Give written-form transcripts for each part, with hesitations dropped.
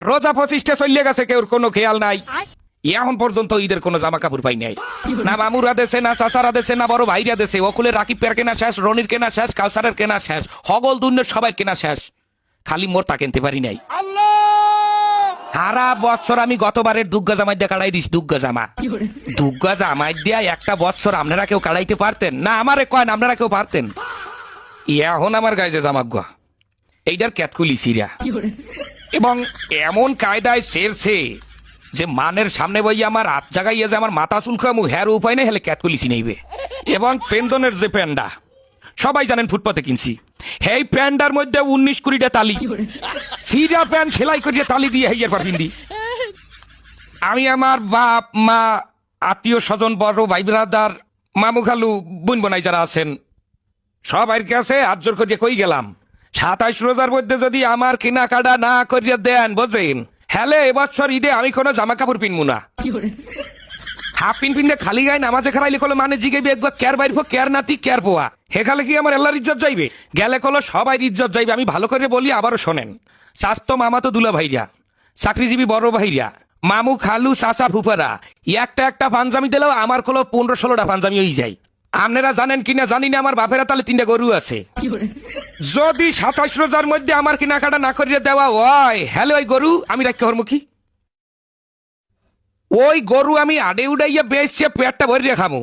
রোজা 25টা চলিয়ে গেছে, কেউ কোনো খেয়াল নাই। এখন পর্যন্ত ঈদের কোনো জামা কাপড় পাই নাই। না মামুরা দেশে, না চাচারা দেশে, না বড় ভাইরা দেশে। অকুলের রাকিবের কেনা শেষ, রনির কেনা শেষ, কাউসারের কেনা শেষ, হগল দুনিয়ার সবাই কেনা শেষ, খালি মোর তা কিনতে পারি নাই। সারা বছর আমি গতবারের দুগ্গা জামাই দিয়ে কাড়াই দিস। দুগ্গা জামাই দিয়া একটা বছর আপনারা কেউ কাড়াইতে পারতেন না? আমারে কয়েন আপনারা কেউ পারতেন? এখন আমার গায়ে যে জামাগুয়া এইটার ক্যাতকুলি সিরা এবং এমন কায়দায় সেরছে যে মানের সামনে বই আমার হাত জাগাইয়া যে আমার মাথা চুলকামু হ্যার উপায় নেই, হেলে ক্যাতকুলি চিনাইবে। এবং পেন্দনের যে প্যান্ডা সবাই জানেন ফুটপাতে কিনছি, এই প্যান্ডার মধ্যে 19-20টা তালি, সিরা প্যান্ট সেলাই করিয়া তালি দিয়ে হেয়ার পর পিন্দি। আমি আমার বাপ মা আত্মীয় স্বজন বড় ভাই ব্রাদার মামু খালু বোন বোনাই যারা আছেন সবার কাছে হাত জোর করিয়া কই গেলাম, 27 রোজার মধ্যে যদি আমার কেনাকাটা না করিয়া দেন বোঝেন, হ্যালে এবছর ঈদে আমি কোনো জামা কাপড় পিনবো না। হাফ পিন পিনলে খালি গায়ে নামাজে খারাইলে কলো মানে জিগাইবে একবার কেয়ার বাইর কেয়ার নাতি কেয়ার পোয়া, হেখালে কি আমার আল্লাহর ইজ্জত যাইবে? গেলে কলো সবাই ইজ্জত যাইবে। আমি ভালো করে বলি, আবারও শোনেন। স্বাস্থ্য মামা তো দুলা ভাইরা, চাকরিজীবী বড় ভাইরা, মামু খালু চাচা ফুফারা একটা একটা পাঞ্জামি দিলেও আমার কলো 15-16টা পাঞ্জামি হয়ে যায়। আপনারা জানেন কিনা জানি না, আমার বাপেরা তাহলে 3টা গরু আছে। যদি 27 রোজার মধ্যে আমার কেনাকাটা না করিয়ে দেওয়া হয়, হ্যালো ওই গরু আমি রাখতে হরমুখী, ওই গরু আমি আডে উড়াইয়া বেচছে পেটটা ভরিয়া খামু,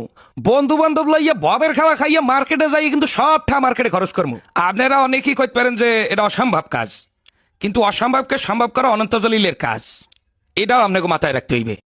বন্ধু বান্ধব লইয়া ববের খাওয়া খাইয়া মার্কেটে যাই, কিন্তু সবটা মার্কেটে খরচ করবো। আপনারা অনেকেই কইতে পারেন যে এটা অসম্ভব কাজ, কিন্তু অসম্ভবকে সম্ভব করা অনন্ত জলিলের কাজ, এটাও আপনাকে মাথায় রাখতে হইবে।